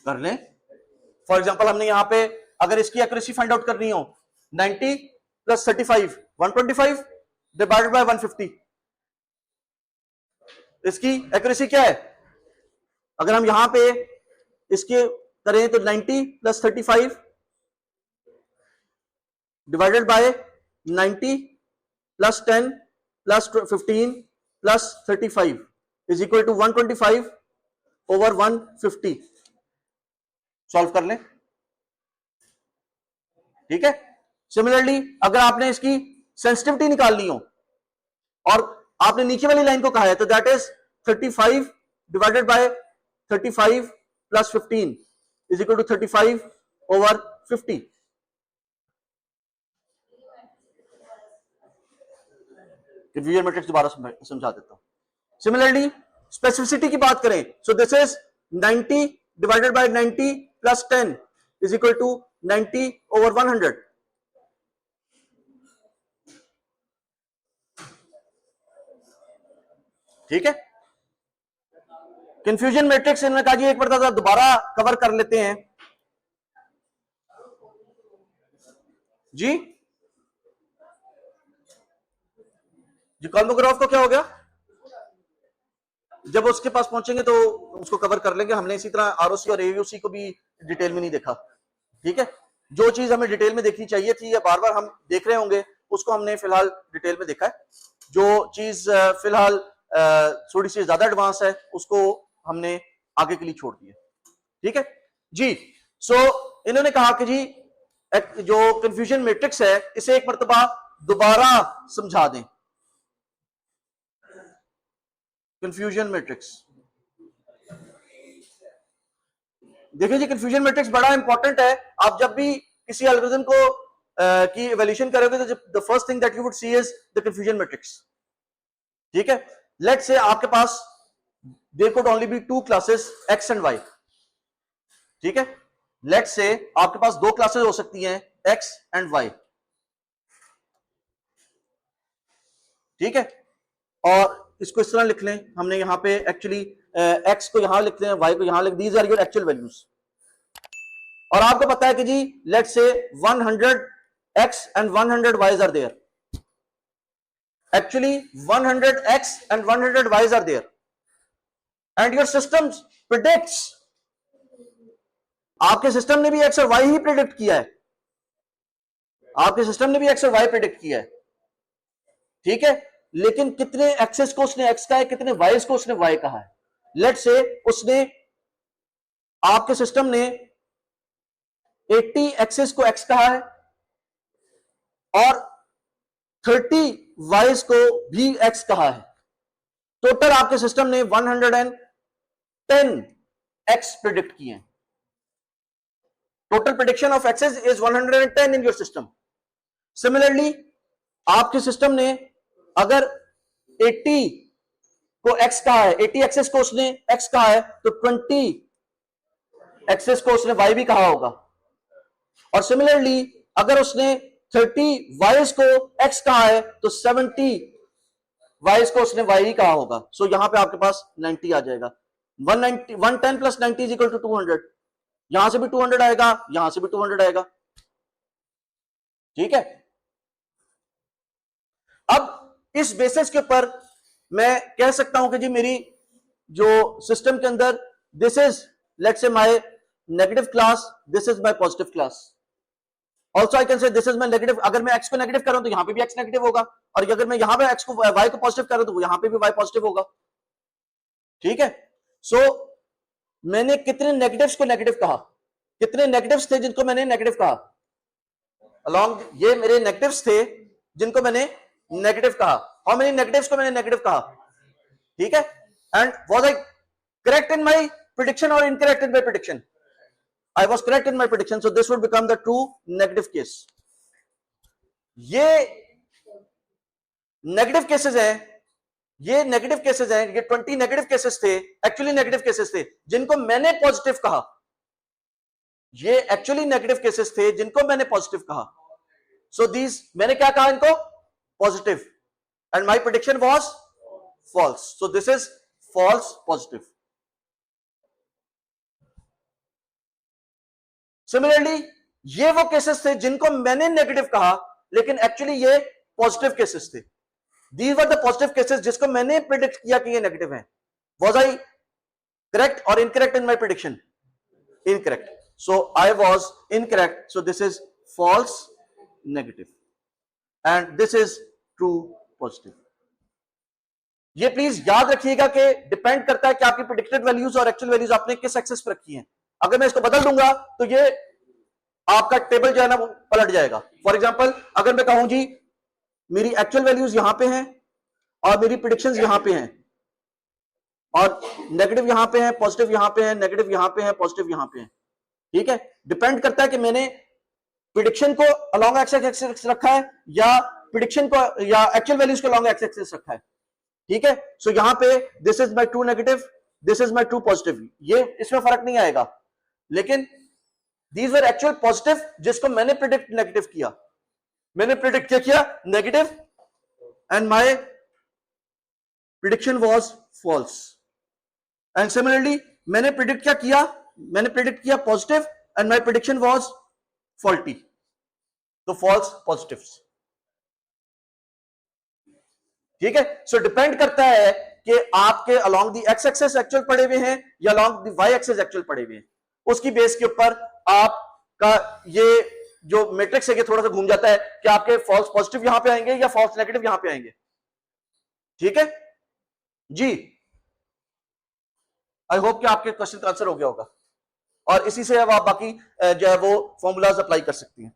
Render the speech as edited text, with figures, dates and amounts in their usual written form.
कर लें। For example हमने यहां पे अगर इसकी एक्यूरेसी फाइंड आउट करनी हो 90 प्लस 35 125 डिवाइडेड बाय 150, इसकी एक्यूरेसी क्या है? अगर हम यहां पे इसके करें तो 90 plus 35 divided by 90 plus 10 plus 15 plus 35 is equal to 125 over 150। Solve कर लें, ठीक है। सिमिलरली अगर आपने इसकी सेंसिटिविटी निकालनी हो और आपने नीचे वाली लाइन को कहा है तो that is 35 divided by 35 plus 15 is equal to 35 over 50। Confusion matrix दोबारा समझा देता हूं। सिमिलरली स्पेसिफिसिटी की बात करें, so this is 90 divided by 90 plus 10 is equal to 90 over 100। ठीक है। कंफ्यूजन मैट्रिक्स इन्होंने कहा जी एक बार दोबारा कवर कर लेते हैं जी। कॉल्मोग्राफ को क्या हो गया? जब उसके पास पहुंचेंगे तो उसको कवर कर लेंगे। हमने इसी तरह आरओसी और एयूसी को भी डिटेल में नहीं देखा, ठीक है। जो चीज हमें डिटेल में देखनी चाहिए थी या बार बार हम देख रहे होंगे उसको हमने फिलहाल डिटेल में देखा है। जो चीज फिलहाल थोड़ी सी ज्यादा एडवांस है उसको हमने आगे के लिए छोड़ दिया, ठीक है जी। सो इन्होंने कहा कि जी जो कंफ्यूजन मैट्रिक्स है इसे एक मर्तबा दोबारा समझा दें। कंफ्यूजन मैट्रिक्स देखिए जी, कंफ्यूजन मैट्रिक्स बड़ा इंपॉर्टेंट है। आप जब भी किसी एल्गोरिथम को की इवैल्यूएशन करोगे तो the first thing that you would see is the confusion matrix, ठीक है। लेट्स से आपके पास there could only be two classes X and Y, ठीक है। लेट्स से आपके पास दो क्लासेस हो सकती हैं एक्स एंड वाई, ठीक है। और इसको इस तरह लिख लें, हमने यहां पे एक्चुअली एक्स को यहां लिखते हैं, वाई को यहां लिख, these are your actual values. और आपको पता है कि जी let's say 100 X and 100 Ys are there. Actually 100 X and 100 Ys are there and your system predicts, आपके सिस्टम ने भी एक्स और वाई ही प्रिडिक्ट किया है, आपके सिस्टम ने भी एक्स और वाई प्रिडिक्ट किया है, ठीक है। लेकिन कितने एक्सेस को उसने एक्स कहा है, कितने वाइज को उसने वाई कहा है। लेट्स से उसने, आपके सिस्टम ने 80 एक्सेस को एक्स कहा है और 30 वाइज को भी एक्स कहा है। टोटल आपके सिस्टम ने 110 एक्स प्रिडिक्ट किए हैं। Total prediction of X's is 110 in your system. Similarly आपके सिस्टम ने अगर 80 को एक्स कहा है, 80 एक्सेस को उसने एक्स कहा है, तो 20 एक्सेस को उसने वाई भी कहा होगा। और सिमिलरली अगर उसने 30 वाइज को एक्स कहा है तो 70 वाइज को उसने वाई ही कहा होगा। सो यहां पे आपके पास 90 आ जाएगा। 110 प्लस 90 इज इक्वल टू 200। यहां से भी 200 आएगा, यहां से भी 200 आएगा, ठीक है। अब इस बेसिस के ऊपर मैं कह सकता हूं कि जी मेरी जो सिस्टम के अंदर this is let's say my negative class, this is my positive class. Also I can say this is my negative. अगर मैं एक्स को नेगेटिव कर रहा हूं तो यहां पे भी एक्स नेगेटिव होगा, और अगर मैं यहां पे एक्स को वाई को पॉजिटिव कर रहा हूं तो यहां पे भी वाई पॉजिटिव होगा, ठीक है। सो मैंने कितने नेगेटिव्स को नेगेटिव कहा, कितने नेगेटिव्स थे जिनको मैंने नेगेटिव कहा, अलॉन्ग ये मेरे नेगेटिव्स थे जिनको मैंने नेगेटिव कहा। हाउ मेनी नेगेटिव्स को मैंने नेगेटिव कहा, ठीक है। And was I correct in my prediction और incorrect in my prediction? I was correct in my prediction, so this would become the true negative case. ये नेगेटिव केसेस हैं, ये negative cases हैं, ये 20 नेगेटिव केसेस थे, actually negative cases थे जिनको मैंने पॉजिटिव कहा। ये एक्चुअली नेगेटिव केसेस थे जिनको मैंने पॉजिटिव कहा। सो दीज, मैंने क्या कहा इनको? Positive, and my prediction was false. So this is false positive. Similarly ये वो केसेस थे जिनको मैंने नेगेटिव कहा लेकिन एक्चुअली ये पॉजिटिव केसेस थे। These were the positive cases जिसको मैंने प्रिडिक्ट किया कि ये नेगेटिव है। वाज आई करेक्ट और incorrect in my prediction? Incorrect. So I was incorrect. So this is false negative and this is true positive. ये please याद रखिएगा कि डिपेंड करता है कि आपकी प्रेडिक्टेड वैल्यूज और एक्चुअल वैल्यूज आपने किस एक्सेस पर रखी हैं। अगर मैं इसको बदल दूंगा तो ये आपका टेबल जो है ना वो पलट जाएगा। फॉर एग्जांपल अगर मैं कहूं जी मेरी एक्चुअल वैल्यूज यहां पे हैं और मेरी प्रेडिक्शंस यहां पे हैं और नेगेटिव यहां पे है, पॉजिटिव यहां पे है, नेगेटिव यहां पे है, पॉजिटिव यहां पे है, ठीक है। डिपेंड करता है कि मैंने प्रेडिक्शन को अलोंग एक्स एक्सिस रखा है या प्रेडिक्शन को या एक्चुअल वैल्यूज को अलोंग एक्स एक्सिस रखा है, ठीक है। सो यहां पे this is my true negative, this is my true positive, ये इसमें फर्क नहीं आएगा। लेकिन दीज वर एक्चुअल पॉजिटिव जिसको मैंने प्रेडिक्ट नेगेटिव किया। मैंने प्रेडिक्ट क्या किया? Negative and my prediction was false. And similarly मैंने प्रेडिक्ट क्या किया? मैंने प्रेडिक्ट किया positive and my prediction was faulty, तो फॉल्स पॉजिटिव्स, ठीक है। सो डिपेंड करता है कि आपके along the X axis actual पड़े हुए हैं या along the Y axis actual पड़े हुए हैं, उसकी बेस के ऊपर आपका ये जो मैट्रिक्स है ये थोड़ा सा घूम जाता है कि आपके फॉल्स पॉजिटिव यहां पे आएंगे या फॉल्स नेगेटिव यहां पे आएंगे, ठीक है जी। आई होप कि आपके क्वेश्चन का आंसर हो गया होगा और इसी से अब आप बाकी जो है वो फॉर्मूलाज अप्लाई कर सकती हैं।